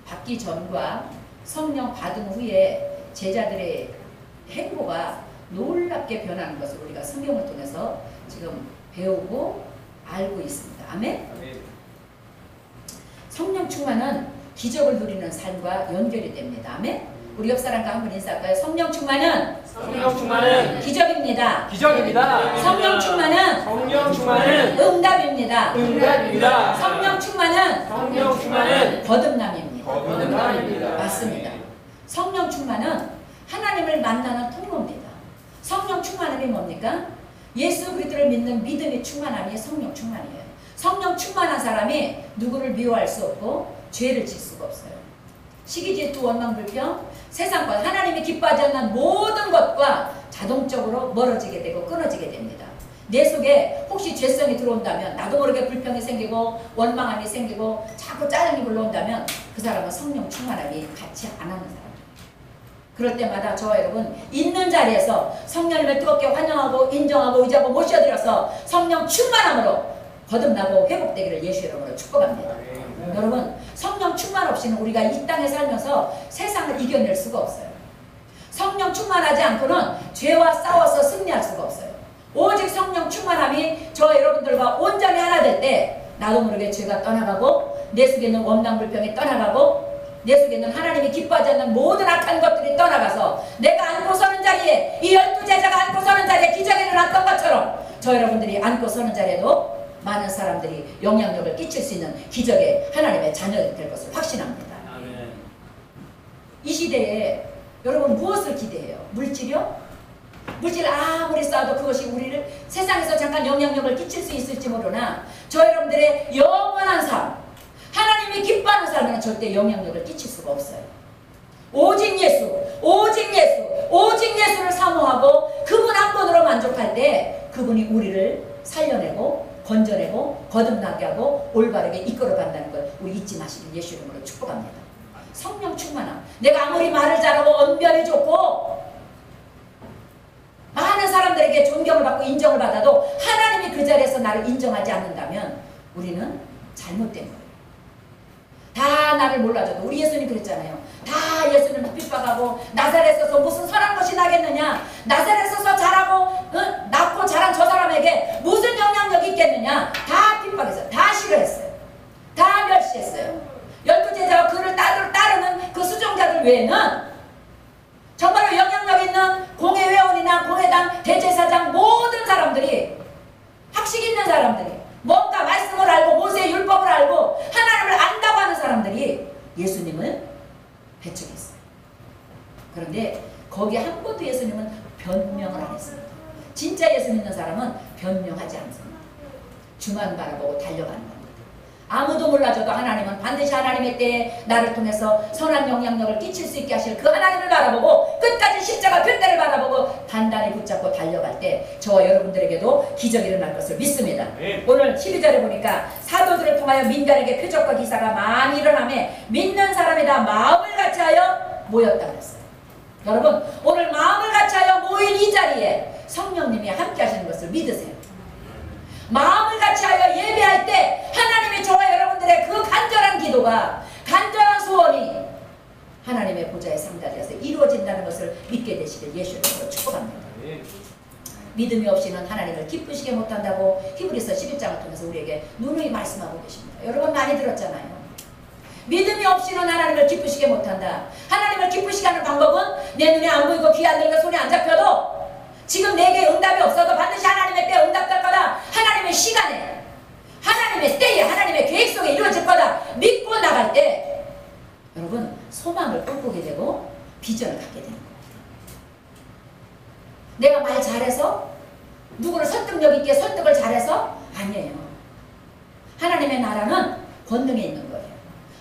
받기 전과 성령 받은 후에 제자들의 행보가 놀랍게 변하는 것을 우리가 성경을 통해서 지금 배우고 알고 있습니다. 아멘? 성령 충만은 기적을 누리는 삶과 연결이 됩니다. 아멘? 우리 옆 사람과 한번 인사할까요? 성령 충만은 기적입니다. 성령 충만은 응답입니다. 성령 충만은 거듭남입니다. 맞습니다. 성령 충만은 하나님을 만나는 통로입니다. 성령 충만함이 뭡니까? 예수 그리스도를 믿는 믿음의 충만함이 성령 충만이에요. 성령 충만한 사람이 누구를 미워할 수 없고 죄를 질 수가 없어요. 시기, 질투, 원망, 불평, 세상과 하나님이 기뻐하지 않는 모든 것과 자동적으로 멀어지게 되고 끊어지게 됩니다. 내 속에 혹시 죄성이 들어온다면, 나도 모르게 불평이 생기고 원망함이 생기고 자꾸 짜증이 불러온다면 그 사람은 성령 충만함이 같이 안 하는 사람. 그럴 때마다 저와 여러분 있는 자리에서 성령님을 뜨겁게 환영하고 인정하고 의지하고 모셔드려서 성령 충만함으로 거듭나고 회복되기를 예수 이름으로 축복합니다. 여러분, 성령 충만 없이는 우리가 이 땅에 살면서 세상을 이겨낼 수가 없어요. 성령 충만하지 않고는 죄와 싸워서 승리할 수가 없어요. 오직 성령 충만함이 저 여러분들과 온전히 하나 될 때 나도 모르게 죄가 떠나가고 내 속에 있는 원망 불평이 떠나가고 내 속에 있는 하나님이 기뻐하지 않는 모든 악한 것들이 떠나가서 내가 안고 서는 자리에, 이 12제자가 안고 서는 자리에 기적이 일어났던 것처럼 저 여러분들이 안고 서는 자리에도 많은 사람들이 영향력을 끼칠 수 있는 기적의 하나님의 자녀가 될 것을 확신합니다. 아멘. 이 시대에 여러분 무엇을 기대해요? 물질이요? 물질 아무리 쌓아도 그것이 우리를 세상에서 잠깐 영향력을 끼칠 수 있을지 모르나 저 여러분들의 영원한 삶, 하나님이 기뻐하는 삶에는 절대 영향력을 끼칠 수가 없어요. 오직 예수, 오직 예수, 오직 예수를 사모하고 그분 한 분으로 만족할 때 그분이 우리를 살려내고 건져내고 거듭나게 하고 올바르게 이끌어 간다는 걸 우리 잊지 마시길 예수 이름으로 축복합니다. 성령 충만함. 내가 아무리 말을 잘하고 언변이 좋고 많은 사람들에게 존경을 받고 인정을 받아도 하나님이 그 자리에서 나를 인정하지 않는다면 우리는 잘못된 거예요. 다 나를 몰라줘도 우리 예수님 그랬잖아요. 다 예수님을 핍박하고 나사렛에서 무슨 선한 것이 나겠느냐, 나사렛에서 자라고 낳고 자란 저 사람에게 무슨 영향력이 있겠느냐, 다 핍박했어요. 다 싫어했어요. 다 멸시했어요. 12제자와 그를 따르는 그 수종자들 외에는 정말로 영향력 있는 공회회원이나 공회당 대제사장 모든 사람들이, 학식 있는 사람들이, 뭔가 말씀을 알고 모세의 율법을 알고 하나님을 안다고 하는 사람들이 예수님을 배척했어요. 그런데 거기에 한 번도 예수님은 변명을 안 했습니다. 진짜 예수 믿는 사람은 변명하지 않습니다. 주만 바라보고 달려가는 겁니다. 아무도 몰라줘도 하나님은 반드시 하나님의 때에 나를 통해서 선한 영향력을 끼칠 수 있게 하실 그 하나님을 바라보고 끝까지 십자가 표대를 바라보고 단단히 붙잡고 달려갈 때 저와 여러분들에게도 기적이 일어날 것을 믿습니다. 오늘 12절에 보니까 사도들을 통하여 민간에게 표적과 기사가 많이 일어나며 믿는 사람이 다 마음을 같이하여 모였다 그랬어요. 여러분, 오늘 마음을 같이하여 모인 이 자리에 성령님이 함께 하시는 것을 믿으세요. 마음을 같이하여 예배할 때 하나님이 저와 여러분들의 그 간절한 기도가, 간절한 소원이 하나님의 보좌의 상자리에서 이루어진다는 것을 믿게 되시길 예수 이름으로 축복합니다. 믿음이 없이는 하나님을 기쁘시게 못한다고 히브리서 11장을 통해서 우리에게 누누이 말씀하고 계십니다. 여러분 많이 들었잖아요. 믿음이 없이는 하나님을 기쁘시게 못한다. 하나님을 기쁘시게 하는 방법은 내 눈에 안 보이고 귀에 안 들리고 손에 안 잡혀도 지금 내게 응답이 없어도 반드시 하나님의 때에 응답될 거다. 하나님의 시간에, 하나님의 때에, 하나님의 계획 속에 이루어질 거다. 믿고 나갈 때 여러분 소망을 꿈꾸게 되고 비전을 갖게 되는 겁니다. 내가 말 잘해서 누구를 설득력 있게 설득을 잘해서 아니에요. 하나님의 나라는 권능에 있는 거예요.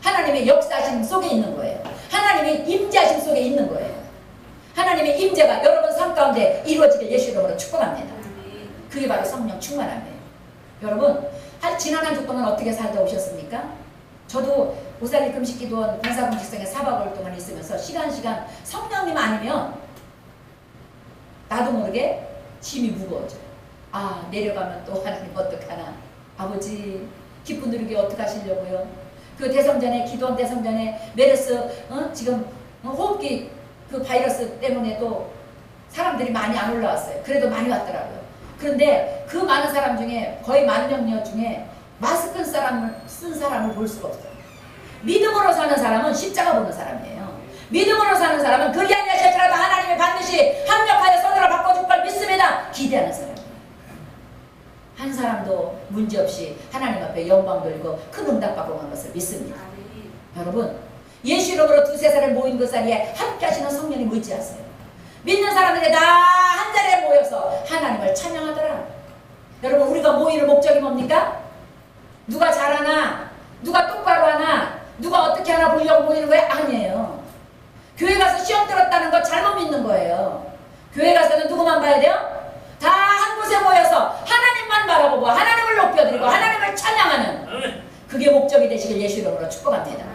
하나님의 역사심 속에 있는 거예요. 하나님의 임재하심 속에 있는 거예요. 하나님의 임재가 여러분 삶 가운데 이루어지길 예수 이름으로 축복합니다. 그게 바로 성령 충만함이에요. 여러분, 지난 한 주 동안 어떻게 살다 오셨습니까? 저도 오살리 금식기도원 군사금식성에 4박 5일 동안 있으면서 시간 성령님 아니면 나도 모르게 짐이 무거워져요. 아, 내려가면 또 하나님 어떡하나. 아버지 기쁜 누리게 어떻게 하시려고요? 그 대성전에 기도원 대성전에 메르스 지금 호흡기 그 바이러스 때문에도 사람들이 많이 안 올라왔어요. 그래도 많이 왔더라고요. 그런데 그 많은 사람 중에 거의 10,000명 중에 마스크 쓴 사람을 볼 수가 없어요. 믿음으로 사는 사람은 십자가 보는 사람이에요. 믿음으로 사는 사람은 그리 아니하실지라도 하나님이 반드시 합력하여 손으로 바꿔줄 걸 믿습니다. 기대하는 사람이에요. 한 사람도 문제없이 하나님 앞에 영광 돌리고 큰 응답받고 간 것을 믿습니다. 여러분, 예수 이름으로 두세 살에 모인 그 자리에 함께 하시는 성령님 의지하세요. 믿는 사람들이 다 한 자리에 모여서 하나님을 찬양하더라. 여러분, 우리가 모이는 목적이 뭡니까? 누가 잘하나, 누가 똑바로 하나, 누가 어떻게 하나 보려고 모이는 거예요? 아니에요. 교회 가서 시험 들었다는 거 잘못 믿는 거예요. 교회 가서는 누구만 봐야 돼요? 다 한 곳에 모여서 하나님만 바라보고 하나님을 높여드리고 하나님을 찬양하는 그게 목적이 되시길 예수 이름으로 축복합니다.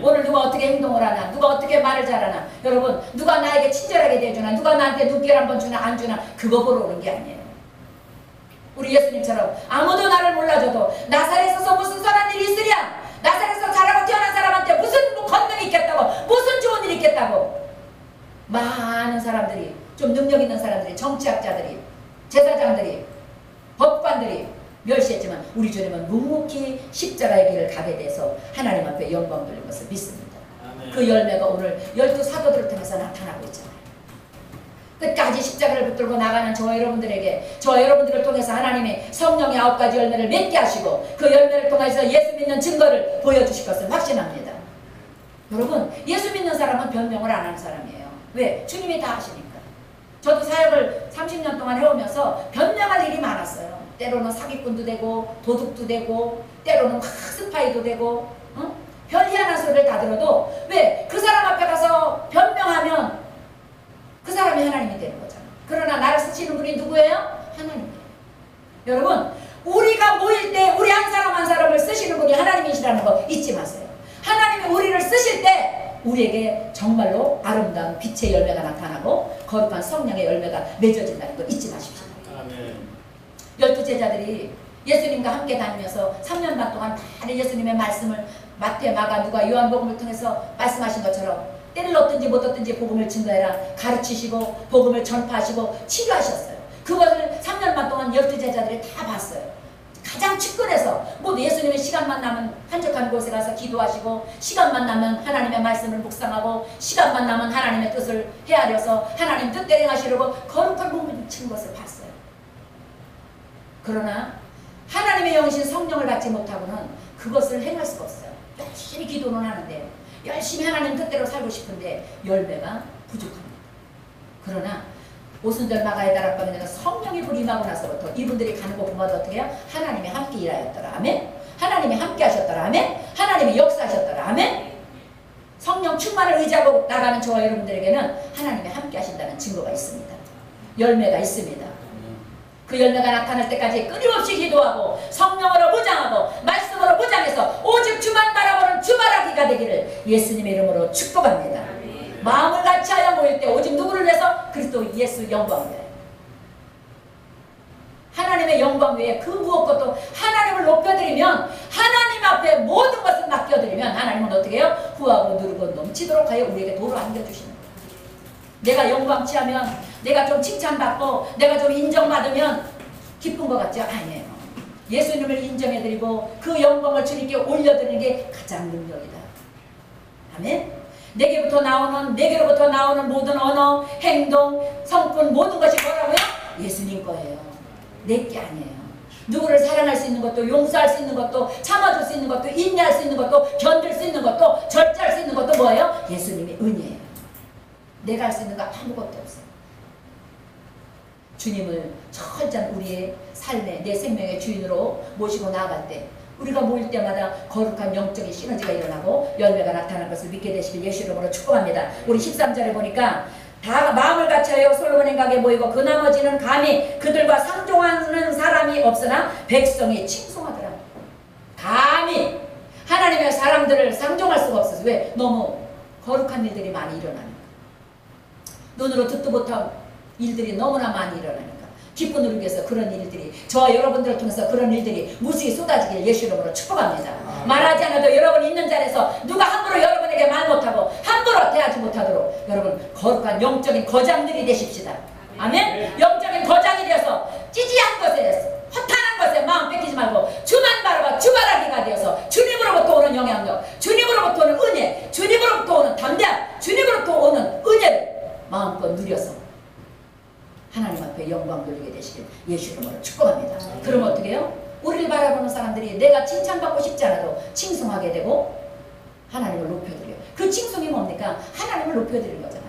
오늘 누가 어떻게 행동을 하나, 누가 어떻게 말을 잘하나, 여러분 누가 나에게 친절하게 대주나, 누가 나한테 눈길 한번 주나 안 주나, 그거 보러 오는 게 아니에요. 우리 예수님처럼 아무도 나를 몰라줘도 나사렛에서 무슨 선한 일이 있으랴, 나사렛에서 자라고 태어난 사람한테 무슨 권능이 있겠다고, 무슨 좋은 일이 있겠다고, 많은 사람들이, 좀 능력 있는 사람들이, 정치학자들이, 제사장들이, 법관들이 멸시했지만 우리 주님은 묵묵히 십자가의 길을 가게 돼서 하나님 앞에 영광 돌린 것을 믿습니다. 아멘. 그 열매가 오늘 12 사도들을 통해서 나타나고 있잖아요. 끝까지 십자가를 붙들고 나가는 저와 여러분들에게, 저와 여러분들을 통해서 하나님이 성령의 9가지 열매를 맺게 하시고 그 열매를 통해서 예수 믿는 증거를 보여주실 것을 확신합니다. 여러분, 예수 믿는 사람은 변명을 안 하는 사람이에요. 왜? 주님이 다 하시니까. 저도 사역을 30년 동안 해오면서 변명할 일이 많았어요. 때로는 사기꾼도 되고 도둑도 되고 때로는 스파이도 되고 별희한한 소리를 다 들어도 왜? 그 사람 앞에 가서 변명하면 그 사람이 하나님이 되는 거잖아. 그러나 나를 쓰시는 분이 누구예요? 하나님이에요. 여러분, 우리가 모일 때 우리 한 사람 한 사람을 쓰시는 분이 하나님이시라는 거 잊지 마세요. 하나님이 우리를 쓰실 때 우리에게 정말로 아름다운 빛의 열매가 나타나고 거룩한 성령의 열매가 맺어진다는 거 잊지 마십시오. 아멘. 12 제자들이 예수님과 함께 다니면서 3년 반 동안 다 예수님의 말씀을 마태, 마가, 누가, 요한복음을 통해서 말씀하신 것처럼 때를 얻든지 못 얻든지 복음을 증거해라 가르치시고 복음을 전파하시고 치료하셨어요. 그것을 3년 반 동안 12 제자들이 다 봤어요. 가장 측근에서 모두 예수님의 시간만 나면 한적한 곳에 가서 기도하시고, 시간만 나면 하나님의 말씀을 묵상하고, 시간만 나면 하나님의 뜻을 헤아려서 하나님 뜻대로 행하시려고 거룩한 몸을 친 것을 봤어요. 그러나 하나님의 영이신 성령을 받지 못하고는 그것을 행할 수가 없어요. 열심히 기도는 하는데, 열심히 하나님 뜻대로 살고 싶은데 열매가 부족합니다. 그러나 오순절 마가의 다락방에 내가 성령이 불이 임하고 나서부터 이분들이 가는 곳마다 어떻게 해요? 하나님이 함께 일하였더라. 아멘. 하나님이 함께 하셨더라. 아멘. 하나님이 역사하셨더라. 아멘. 성령 충만을 의지하고 나가는 저와 여러분들에게는 하나님이 함께 하신다는 증거가 있습니다. 열매가 있습니다. 그 열매가 나타날 때까지 끊임없이 기도하고 성령으로 무장하고 말씀으로 무장해서 오직 주만 바라보는 주바라기가 되기를 예수님의 이름으로 축복합니다. 마음을 같이하여 모일 때 오직 누구를 위해서? 그리스도 예수 영광을 위하여. 하나님의 영광 외에 그 무엇것도 하나님을 높여드리면, 하나님 앞에 모든 것을 맡겨드리면 하나님은 어떻게 해요? 후하고 누르고 넘치도록 하여 우리에게 도로 안겨주시는 거예요. 내가 영광 취하면, 내가 좀 칭찬받고 내가 좀 인정받으면 기쁜 것 같죠? 아니에요. 예수님을 인정해드리고 그 영광을 주님께 올려드리는 게 가장 능력이다. 아멘. 내게로부터 나오는 모든 언어, 행동, 성품 모든 것이 뭐라고요? 예수님 거예요. 내 게 아니에요. 누구를 사랑할 수 있는 것도, 용서할 수 있는 것도, 참아줄 수 있는 것도, 인내할 수 있는 것도, 견딜 수 있는 것도, 절제할 수 있는 것도 뭐예요? 예수님의 은혜예요. 내가 할 수 있는 거 아무것도 없어요. 주님을 철저한 우리의 삶의, 내 생명의 주인으로 모시고 나아갈 때 우리가 모일 때마다 거룩한 영적인 시너지가 일어나고 열매가 나타나는 것을 믿게 되시길 예수 이름으로 축복합니다. 우리 13절에 보니까 다 마음을 같이하여 솔로몬 행각에 모이고 그 나머지는 감히 그들과 상종하는 사람이 없으나 백성이 칭송하더라. 감히 하나님의 사람들을 상종할 수가 없어서. 왜? 너무 거룩한 일들이 많이 일어나니까. 눈으로 듣도 못한 일들이 너무나 많이 일어나니까. 기쁨 누리기 위해서 그런 일들이 저 여러분들을 통해서 그런 일들이 무수히 쏟아지길 예수 이름으로 축복합니다. 말하지 않아도 여러분 있는 자리에서 누가 함부로 여러분에게 말 못하고 함부로 대하지 못하도록 여러분 거룩한 영적인 거장들이 되십시다. 아멘. 영적인 거장이 되어서 찌지한 것에 허탄한 것에 마음 뺏기지 말고 주만 바라봐 주바라기가 되어서 주님으로부터 오는 영향력, 주님으로부터 오는 은혜, 주님으로부터 오는 담대함, 주님으로부터 오는 은혜를 마음껏 누려서 하나님 앞에 영광 돌리게 되시길 예수 이름으로 축복합니다. 그럼 어떻게 해요? 우리를 바라보는 사람들이 내가 칭찬받고 싶지 않아도 칭송하게 되고 하나님을 높여드려요. 그 칭송이 뭡니까? 하나님을 높여드리는 거잖아요.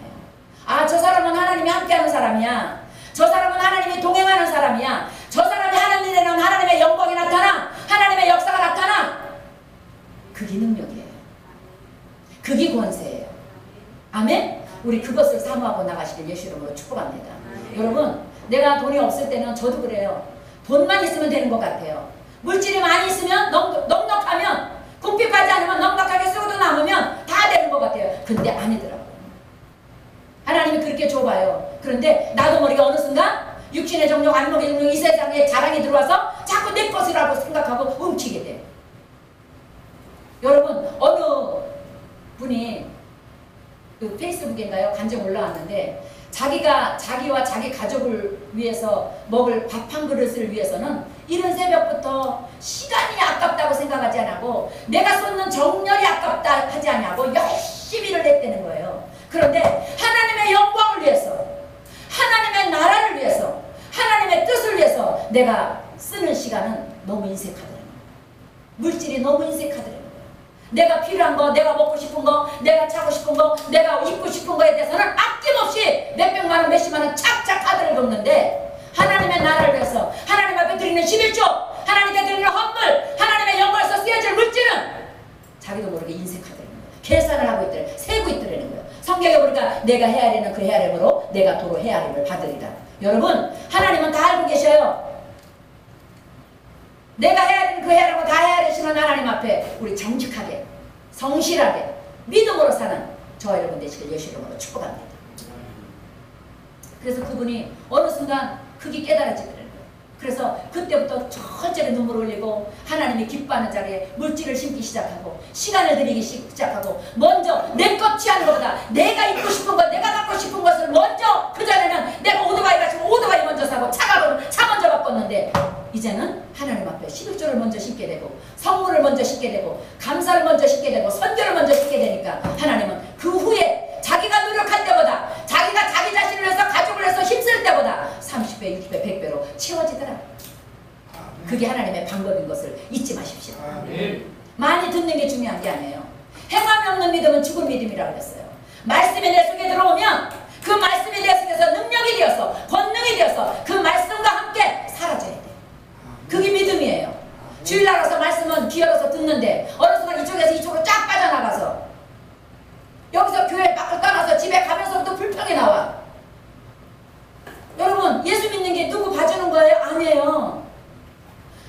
아, 저 사람은 하나님이 함께하는 사람이야. 저 사람은 하나님이 동행하는 사람이야. 저 사람이 하는 일에는 하나님의 영광이 나타나, 하나님의 역사가 나타나. 그게 능력이에요. 그게 권세예요. 아멘? 우리 그것을 사모하고 나가시길 예수 이름으로 축복합니다. 여러분, 내가 돈이 없을 때는 저도 그래요. 돈만 있으면 되는 것 같아요. 물질이 많이 있으면 넉넉하면 궁핍하지 않으면 넉넉하게 쓰고도 남으면 다 되는 것 같아요. 근데 아니더라고요. 하나님이 그렇게 줘봐요. 그런데 나도 모르게 어느 순간 육신의 정욕, 안목의 정욕, 이 세상에 자랑이 들어와서 자꾸 내 것이라고 생각하고 훔치게 돼요. 여러분, 어느 분이 그 페이스북인가요? 간증 올라왔는데 자기와 자기 가족을 위해서 먹을 밥 한 그릇을 위해서는 이른 새벽부터 시간이 아깝다고 생각하지 않고 내가 쏟는 정열이 아깝다 하지 않냐고 열심히 일을 했다는 거예요. 그런데 하나님의 영광을 위해서, 하나님의 나라를 위해서, 하나님의 뜻을 위해서 내가 쓰는 시간은 너무 인색하더라고요. 물질이 너무 인색하더라고요. 내가 필요한 거, 내가 먹고 싶은 거, 내가 차고 싶은 거, 내가 입고 싶은 거에 대해서는 아낌없이 몇백만 원, 몇십만 원 착착 카드를 긁는데 하나님의 나라를 위해서 하나님 앞에 드리는 11조, 하나님께 드리는 헌물, 하나님의 영광에서 쓰여질 물질은 자기도 모르게 인색하더라는 거예요. 계산을 하고 있더래, 세고 있더라는 거예요. 성경에 보니까 내가 헤아리는 그 헤아림으로 내가 도로 헤아림을 받으리라. 여러분, 하나님은 다 알고 계셔요. 내가 헤아리는 그 헤아림을 다 헤아리시는 하나님 앞에 우리 정직하게, 성실하게, 믿음으로 사는 저와 여러분 되시길 예수 이름으로 축복합니다. 그래서 그분이 어느 순간 그게 깨달아지더라고요. 그래서 그때부터 철저히 눈물을 흘리고 하나님이 기뻐하는 자리에 물질을 심기 시작하고 시간을 들이기 시작하고 먼저 내 것 취하는 것보다 내가 입고 싶은 것, 내가 갖고 싶은 것을 먼저, 그전에는 내가 오토바이 가지고 오토바이 먼저 사고 차 먼저 바꿨는데 이제는 하나님 앞에 11조를 먼저 심게 되고 성물을 먼저 심게 되고 감사를 먼저 심게 되고 선교를 먼저 심게 되니까 하나님은 그 후에 자기가 노력할 때보다, 자기가 자기 자신을 위해서 가족을 위해서 힘쓸 때보다 30배, 60배, 100배로 채워지더라. 그게 하나님의 방법인 것을 잊지 마십시오. 많이 듣는 게 중요한 게 아니에요. 행함이 없는 믿음은 죽은 믿음이라고 그랬어요. 말씀이 내 속에 들어오면 그 말씀이 내 속에서 능력이 되어서, 권능이 되어서 그 말씀과 함께 사라져야 돼. 그게 믿음이에요. 주일날 와서 말씀은 기어서 듣는데 어느 순간 이쪽에서 이쪽으로 쫙 빠져나가서 여기서 교회 밖을 떠나서 집에 가면서부터 불평이 나와. 여러분, 예수 믿는 게 누구 봐주는 거예요? 아니에요.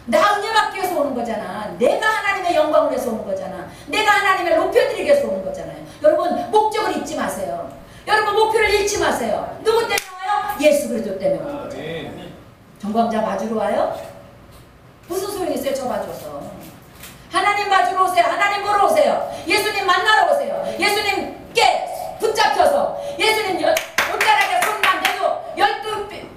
나 은혜 받기 위해서 오는 거잖아. 내가 하나님의 영광을 위해서 오는 거잖아. 내가 하나님을 높여드리기 위해서 오는 거잖아요. 여러분, 목적을 잊지 마세요. 여러분, 목표를 잃지 마세요. 누구 때문에 와요? 예수 그리스도 때문에 오는 거잖아요. 정광자 봐주러 와요? 무슨 소용이 있어요? 저 봐줘서. 하나님 봐주러 오세요. 하나님 보러 오세요. 예수님 만나러 오세요. 예수님께 붙잡혀서 예수님 옷자락에 손만 대도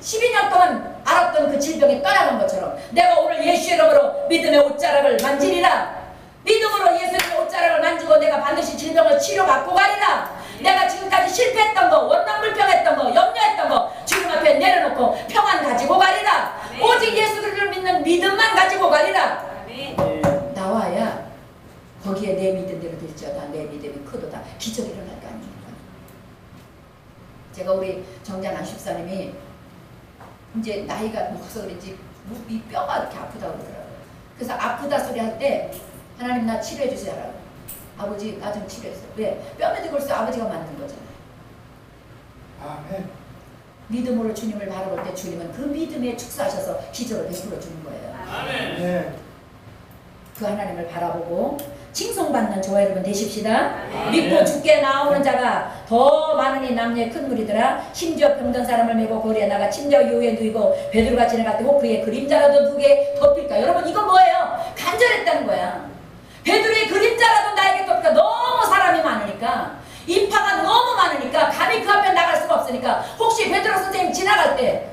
12년 동안 알았던 그 질병이 떠나간 것처럼 내가 오늘 예수 이름으로 믿음의 옷자락을 만지리라. 믿음으로 예수님의 옷자락을 만지고 내가 반드시 질병을 치료받고 가리라. 내가 지금까지 실패했던 거, 원망불평했던 거, 염려했던 거 주님 앞에 내려놓고 평안 가지고 가리라. 오직 예수 그리스도를 믿는 믿음만 가지고 가리라. 나와야 거기에 내 믿음대로 될지어다. 내 믿음이 크도다. 기적이 일어날 거 아닙니까? 제가 우리 정자남 집사님이 이제 나이가 먹어서 그런지 이 뼈가 이렇게 아프다고 그러더라고요. 그래서 아프다 소리 할 때 하나님 나 치료해 주세요. 아버지 나 좀 치료했어요. 왜? 뼈 medic을 써 아버지가 만든 거잖아요. 아멘. 믿음으로 주님을 바라볼 때 주님은 그 믿음에 축사하셔서 기적을 베풀어 주는 거예요. 아멘. 네. 그 하나님을 바라보고 칭송받는 저와 여러분 되십시다. 믿고 죽게 나오는 자가 더 많으니 남녀의 큰 무리더라. 심지어 병든 사람을 메고 거리에 나가 침대 위에 누이고 베드로가 지나갈 때 혹 그의 그림자라도 누게 덮일까. 여러분 이건 뭐예요? 간절했다는 거야. 베드로의 그림자라도 나에게 덮일까. 너무 사람이 많으니까, 인파가 너무 많으니까 감히 그 앞에 나갈 수가 없으니까, 혹시 베드로 선생님 지나갈 때,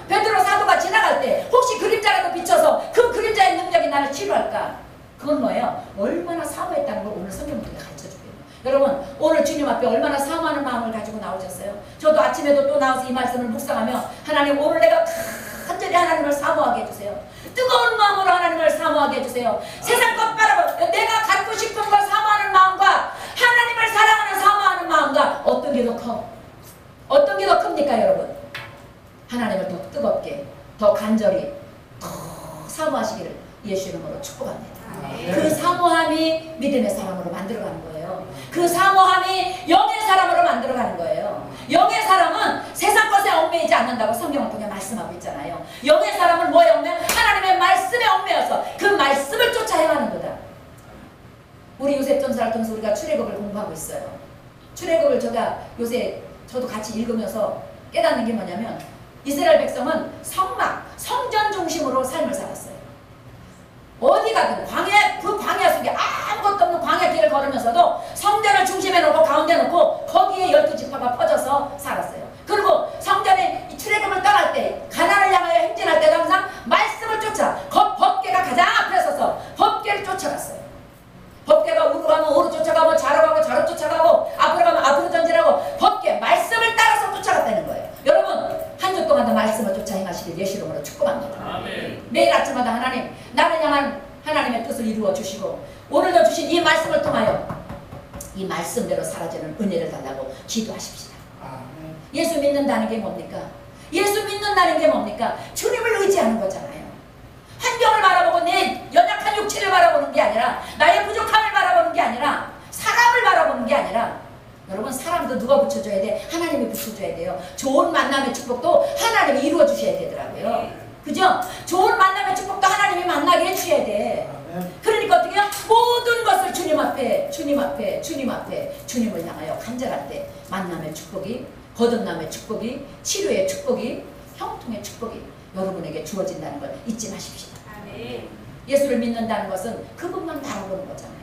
베드로 사도가 지나갈 때 혹시 그림자라도 비춰서 그 그림자의 능력이 나를 치료할까. 그건 뭐예요? 얼마나 사모했다는 걸 오늘 성경부터 가르쳐주고요. 여러분 오늘 주님 앞에 얼마나 사모하는 마음을 가지고 나오셨어요? 저도 아침에도 또 나와서 이 말씀을 묵상하며, 하나님 오늘 내가 간절히 하나님을 사모하게 해주세요. 뜨거운 마음으로 하나님을 사모하게 해주세요. 세상 것 바라보 내가 갖고 싶은 걸 사모하는 마음과 하나님을 사랑하는 사모하는 마음과 어떤 게 더 커? 어떤 게 더 큽니까 여러분? 하나님을 더 뜨겁게, 더 간절히, 더 사모하시기를 예수 이름으로 축복합니다. 그 사모함이 믿음의 사람으로 만들어가는 거예요. 그 사모함이 영의 사람으로 만들어가는 거예요. 영의 사람은 세상 것에 얽매이지 않는다고 성경을 통해 말씀하고 있잖아요. 영의 사람은 뭐에 얽매여? 하나님의 말씀에 얽매여서 그 말씀을 쫓아 행하는 거다. 우리 요셉 전사를 통해서 우리가 출애굽을 공부하고 있어요. 출애굽을 제가 요새 저도 같이 읽으면서 깨닫는 게 뭐냐면, 이스라엘 백성은 성전 중심으로 삶을 살았어요. 어디 가든 그 광야 속에 아무것도 없는 광야 길을 걸으면서도 성전을 중심에 놓고 가운데 놓고 거기에 12지파가 퍼져서 살았어요. 그리고 성전에 출애굽을 떠날 때, 가나안을 향하여 행진할 때도 항상 말씀을 쫓아 법궤가 가장 앞에 서서 법궤를 쫓아갔어요. 법궤가 우로 가면 우로 쫓아가고, 좌로 가고 좌로 쫓아가고, 앞으로 가면 앞으로 전진하고, 법궤 말씀을 따라서 쫓아갔다는 거예요. 여러분 한 주 동안도 말씀을 쫓아 행하시길 예수 이름으로 축복합니다. 아멘. 매일 아침마다 하나님, 나를 향한 하나님의 뜻을 이루어 주시고, 오늘도 주신 이 말씀을 통하여 이 말씀대로 사라지는 은혜를 달라고 기도하십시다. 아멘. 예수 믿는다는 게 뭡니까? 예수 믿는다는 게 뭡니까? 주님을 의지하는 거잖아요. 환경을 바라보고 내 연약한 육체를 바라보는 게 아니라, 나의 부족함을 바라보는 게 아니라, 사람을 바라보는 게 아니라, 여러분 사람도 누가 붙여줘야 돼? 하나님이 붙여줘야 돼요. 좋은 만남의 축복도 하나님이 이루어 주셔야 되더라고요. 그죠? 좋은 만남의 축복도 하나님이 만나게 해주셔야 돼. 그러니까 어떻게 해요? 모든 것을 주님 앞에 주님을 향하여 간절할 때 만남의 축복이, 거듭남의 축복이, 치료의 축복이, 형통의 축복이 여러분에게 주어진다는 걸 잊지 마십시오. 예수를 믿는다는 것은 그분만 바라보는 거잖아요.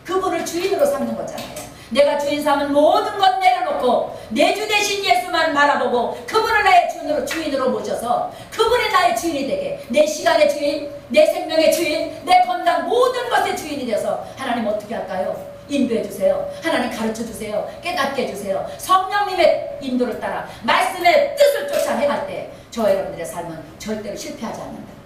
그분을 주인으로 삼는 거잖아요. 내가 주인 삼은 모든 것 내려놓고 내 주 대신 예수만 바라보고 그분을 나의 주인으로 모셔서 그분이 나의 주인이 되게, 내 시간의 주인, 내 생명의 주인, 내 건강 모든 것의 주인이 되어서, 하나님 어떻게 할까요? 인도해 주세요. 하나님 가르쳐 주세요. 깨닫게 해주세요. 성령님의 인도를 따라 말씀의 뜻을 쫓아 행할 때 저와 여러분들의 삶은 절대로 실패하지 않는다.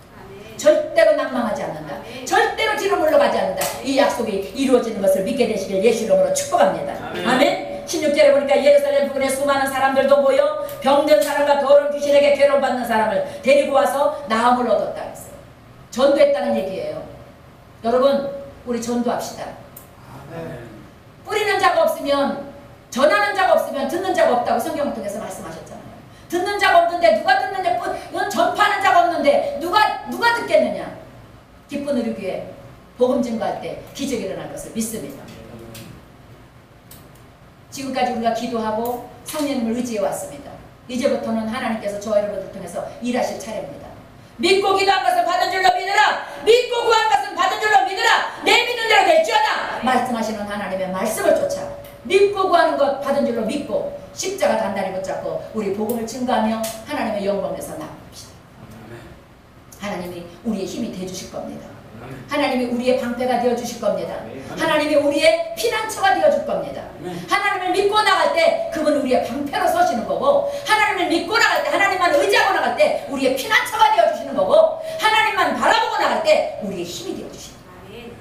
절대로 낭망하지 않는다. 절대로 뒤로 물러가지 않는다. 이 약속이 이루어지는 것을 믿게 되시길 예수 이름으로 축복합니다. 아멘. 16절에 보니까 예루살렘 부근에 수많은 사람들도 모여 병든 사람과 더러운 귀신에게 괴로움받는 사람을 데리고 와서 나음을 얻었다 했어요. 전도했다는 얘기예요. 여러분 우리 전도합시다. 뿌리는 자가 없으면, 전하는 자가 없으면 듣는 자가 없다고 성경을 통해서 말씀하셨잖아요. 듣는 자가 없는데 누가 듣느냐, 이건 전파하는 자가 없는데 누가 듣겠느냐. 기쁜 우리 교회 복음 증거할 때 기적이 일어날 것을 믿습니다. 지금까지 우리가 기도하고 성령님을 의지해 왔습니다. 이제부터는 하나님께서 저와 여러분들 통해서 일하실 차례입니다. 믿고 기도한 것은 받은 줄로 믿으라. 믿고 구한 것은 받은 줄로 믿으라. 내 믿는 대로 될지어다. 말씀하시는 하나님의 말씀을 쫓아 믿고 구하는 것 받은 줄로 믿고 십자가 단단히 붙잡고 우리 복음을 증거하며 하나님의 영광을 내서 나갑시다. 하나님이 우리의 힘이 되어주실 겁니다. 하나님이 우리의 방패가 되어주실 겁니다. 하나님이 우리의 피난처가 되어줄 겁니다. 하나님을 믿고 나갈 때 그분 우리의 방패로 서시는 거고, 하나님을 믿고 나갈 때, 하나님만 의지하고 나갈 때 우리의 피난처가 되어주시는 거고, 하나님만 바라보고 나갈 때 우리의 힘이 되어주시는 거예요.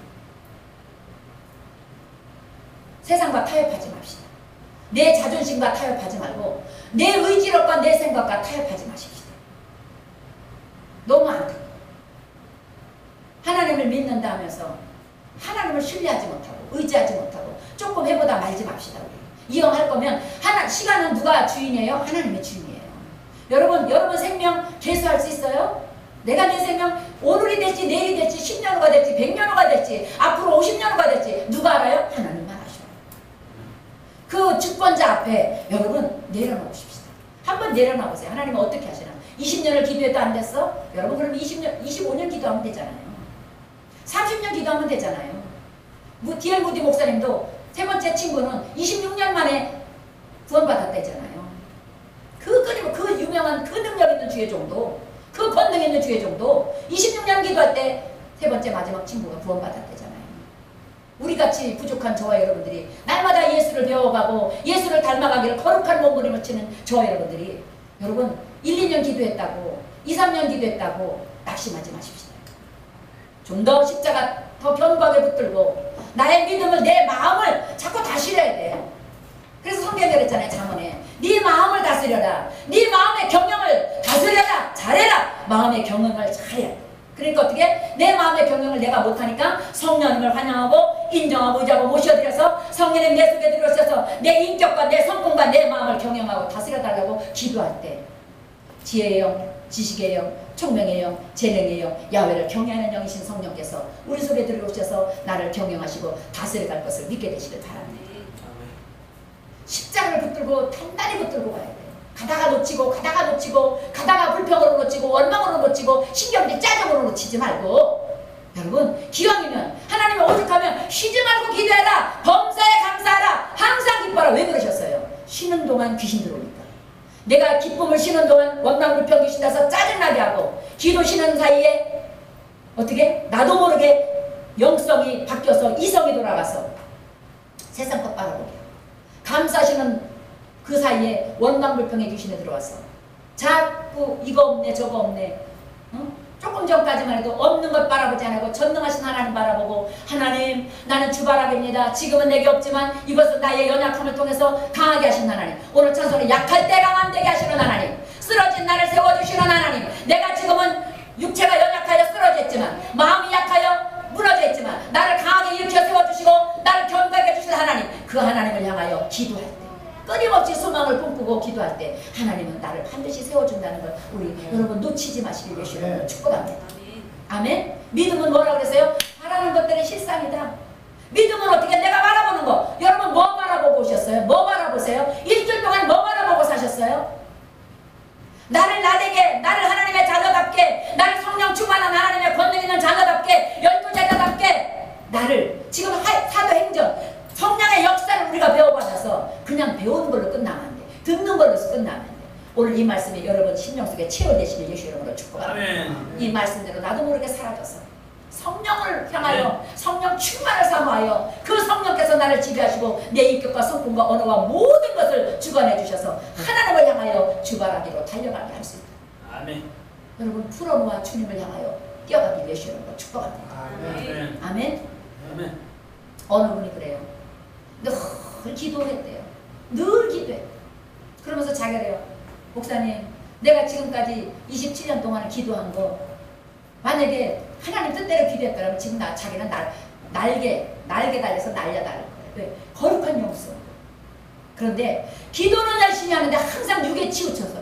세상과 타협하지 맙시다. 내 자존심과 타협하지 말고 내 의지력과 내 생각과 타협하지 마십시다. 너무 안 돼요. 하나님을 믿는다 하면서 하나님을 신뢰하지 못하고 의지하지 못하고 조금 해보다 말지 맙시다. 우리 이왕할 거면 시간은 누가 주인이에요? 하나님의 주인이에요. 여러분 생명 계수할 수 있어요? 내가 내 생명 오늘이 될지 내일이 될지 10년 후가 될지 100년 후가 될지 앞으로 50년 후가 될지 누가 알아요? 하나님만 아셔요. 그 주권자 앞에 여러분 내려놓으십시다. 한번 내려놔보세요. 하나님은 어떻게 하시나? 20년을 기도해도 안 됐어? 여러분 그럼 20년, 25년 기도하면 되잖아요. 30년 기도하면 되잖아요. D.L. 무디 목사님도 세 번째 친구는 26년 만에 구원받았다잖아요. 그 유명한 그 능력 있는 주의 정도, 그 권능 있는 주의 정도 26년 기도할 때 세 번째 마지막 친구가 구원받았다잖아요. 우리같이 부족한 저와 여러분들이 날마다 예수를 배워가고 예수를 닮아가기를 거룩한 몸부림을 치는 저와 여러분들이 여러분 1, 2년 기도했다고 2, 3년 기도했다고 낙심하지 마십시오. 좀 더 십자가 더 견고하게 붙들고 나의 믿음을 내 마음을 자꾸 다스려야 돼요. 그래서 성경에 그랬잖아요. 잠언에 네 마음을 다스려라. 네 마음의 경영을 다스려라. 잘해라. 마음의 경영을 잘해야 돼. 그러니까 어떻게? 내 마음의 경영을 내가 못하니까 성령님을 환영하고 인정하고 의지하고 모셔드려서 성령님 내 속에 들어오셔서 내 인격과 내 성품과 내 마음을 경영하고 다스려달라고 기도할 때 지혜의 영, 지식의 영, 총명의 영, 재능의 영, 야훼를 경외하는 영이신 성령께서 우리 속에 들어오셔서 나를 경영하시고 다스려갈 것을 믿게 되시길 바랍니다. 십자가를 붙들고 단단히 붙들고 가야 돼요. 가다가 놓치고 가다가 불평으로 놓치고 원망으로 놓치고 신경질 짜증으로 놓치지 말고 여러분 기왕이면 하나님이 오죽하면 쉬지 말고 기도해라. 범사에 감사하라. 항상 기뻐라. 왜 그러셨어요? 쉬는 동안 귀신 들어오니까. 내가 기쁨을 쉬는 동안 원망 불평 귀신 나서 짜증나게 하고 기도 쉬는 사이에 어떻게? 나도 모르게 영성이 바뀌어서 이성이 돌아가서 세상 것 바라보게 하고 감사하시는 그 사이에 원망불평의 귀신이 들어와서 자꾸 이거 없네 저거 없네 조금 전까지만 해도 없는 것 바라보지 않고 전능하신 하나님 바라보고 하나님 나는 주바라기입니다. 지금은 내게 없지만 이것은 나의 연약함을 통해서 강하게 하신 하나님. 오늘 찬송은 약할 때 강함 되게 하시는 하나님. 쓰러진 나를 세워주시는 하나님. 내가 지금은 육체가 연약하여 쓰러졌지만 마음이 약하여 무너져 있지만 나를 강하게 일으켜 세워주시고 나를 견고하게 해주시는 하나님. 그 하나님을 향하여 기도할 때 끊임없이 소망을 꿈꾸고 기도할 때 하나님은 나를 반드시 세워준다는 걸 우리 여러분 놓치지 마시길 위해서 여러분 축복합니다. 아멘. 믿음은 뭐라고 그랬어요? 바라는 것들은 실상이다. 믿음은 어떻게? 내가 바라보는 거. 여러분 뭐 바라보고 오셨어요? 뭐 바라보세요? 일주일 동안 뭐 바라보고 사셨어요? 나를 나되게, 나를 하나님의 자녀답게, 나를 성령 충만한 하나님의 권능 있는 자녀답게, 열두 제자답게 나를 지금 사도행전 성령의 역사를 우리가 배워받아서 그냥 배우는 걸로 끝나면 안 돼. 듣는 걸로 끝나면 안 돼. 오늘 이 말씀이 여러분 심령 속에 체험되시길 예수 이름으로 축복합니다. 이 말씀대로 나도 모르게 사라져서 성령을 향하여 성령 충만을 사모하여 그 성령께서 나를 지배하시고 내 인격과 성품과 언어와 모든 것을 주관해 주셔서 하나님을 향하여 주발하기로 달려가게 할 수 있다. 아멘. 여러분 풀어놓아 주님을 향하여 뛰어가기 위해서 여러분 축복합니다. 아멘. 아멘. 아멘. 어느 분이 그래요. 늘 기도했대요. 늘 기도해. 그러면서 자기래요. 목사님, 내가 지금까지 27년 동안 기도한 거 만약에 하나님 뜻대로 기도했더라면 지금 자기는 날개 달려서 날려다를 거예요. 왜? 거룩한 영성. 그런데 기도는 열심히 하는데 항상 육에 치우쳐서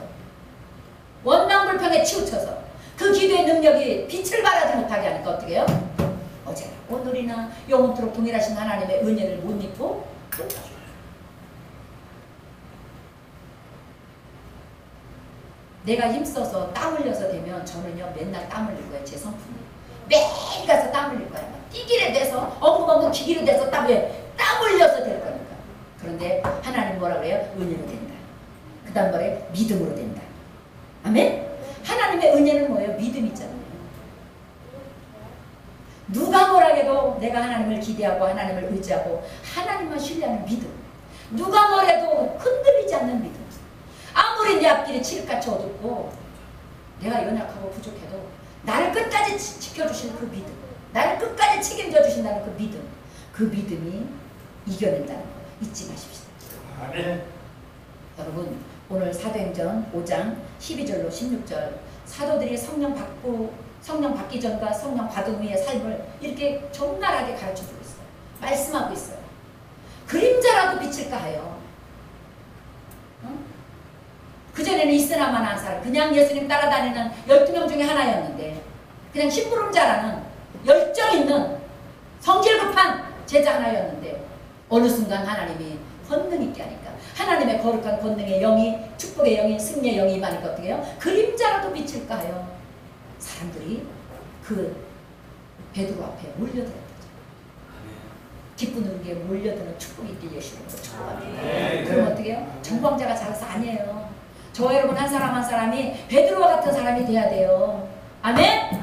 원망불평에 치우쳐서 그 기도의 능력이 빛을 발하지 못하게 하니까 어떻게 해요? 어제나 오늘이나 영원토록 동일하신 하나님의 은혜를 못 입고 내가 힘써서 땀 흘려서 되면 저는요 맨날 땀 흘릴 거예요. 제 성품이 매일 가서 땀 흘릴 거야. 뛰기를 돼서 엉금엉금 기기를 돼서 땀 흘려서 될 거니까. 그런데 하나님 뭐라 그래요? 은혜로 된다. 그 다음 말에 믿음으로 된다. 아멘? 하나님의 은혜는 뭐예요? 믿음이잖아요. 누가 뭐라 해도 내가 하나님을 기대하고 하나님을 의지하고 하나님만 신뢰하는 믿음. 누가 뭐래도 흔들리지 않는 믿음. 아무리 내 앞길이 칠흑같이 어둡고 내가 연약하고 부족해도 나를 끝까지 지켜주시는 그 믿음. 나를 끝까지 책임져 주신다는 그 믿음. 그 믿음이 이겨낸다는 거 잊지 마십시오. 아멘. 여러분 오늘 사도행전 5장 12절로 16절 사도들이 성령 받기 전과 성령 받은 후의 삶을 이렇게 적나라하게 가르쳐주고 있어요. 말씀하고 있어요. 그림자라도 비칠까 하여. 그전에는 있으나 있으나만 한 사람, 그냥 예수님 따라다니는 12명 중에 하나였는데 그냥 심부름자라는 열정 있는 성질 급한 제자 하나였는데 어느 순간 하나님이 권능 있게 하니까 하나님의 거룩한 권능의 영이, 축복의 영이, 승리의 영이 임하니까 어떻게 해요? 그림자라도 비칠까 해요. 사람들이 그 베드로 앞에 몰려들었죠. 기쁜 우리에게 몰려드는 축복이 있길 예수님으로 축복합니다. 그럼 어떻게 해요? 정광자가 잘해서 아니에요. 저 여러분 한 사람 한 사람이 베드로와 같은 사람이 돼야 돼요. 아멘?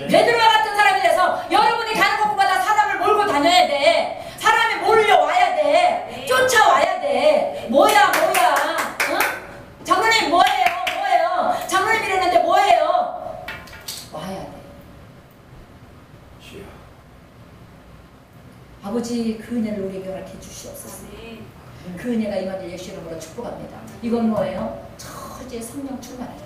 베드로와 같은 사람이 돼서 여러분이 가는 곳마다 사람을 몰고 다녀야 돼. 사람이 몰려와야 돼. 쫓아와야 돼. 뭐야? 어? 장로님 뭐예요? 장로님 이랬는데 뭐예요? 와야 돼. 아버지 그 은혜를 우리에게 허락해 주시옵소서. 그 은혜가 임하길 예수 이름으로 축복합니다. 이건 뭐예요? 저제 성령 충만할 때,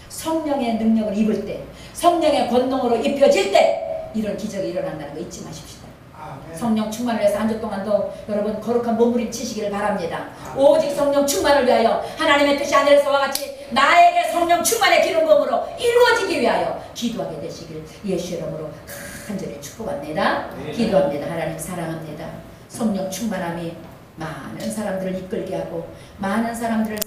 성령의 능력을 입을 때, 성령의 권능으로 입혀질 때 이런 기적이 일어난다는 거 잊지 마십시다. 성령 충만을 위해서 한 주 동안도 여러분 거룩한 몸부림치시기를 바랍니다. 오직 성령 충만을 위하여 하나님의 뜻이 하늘에서와 같이 나에게 성령 충만의 기름 부음으로 이루어지기 위하여 기도하게 되시길 예수 이름으로 간절히 축복합니다. 기도합니다. 하나님 사랑합니다. 성령 충만함이 많은 사람들을 이끌게 하고 많은 사람들을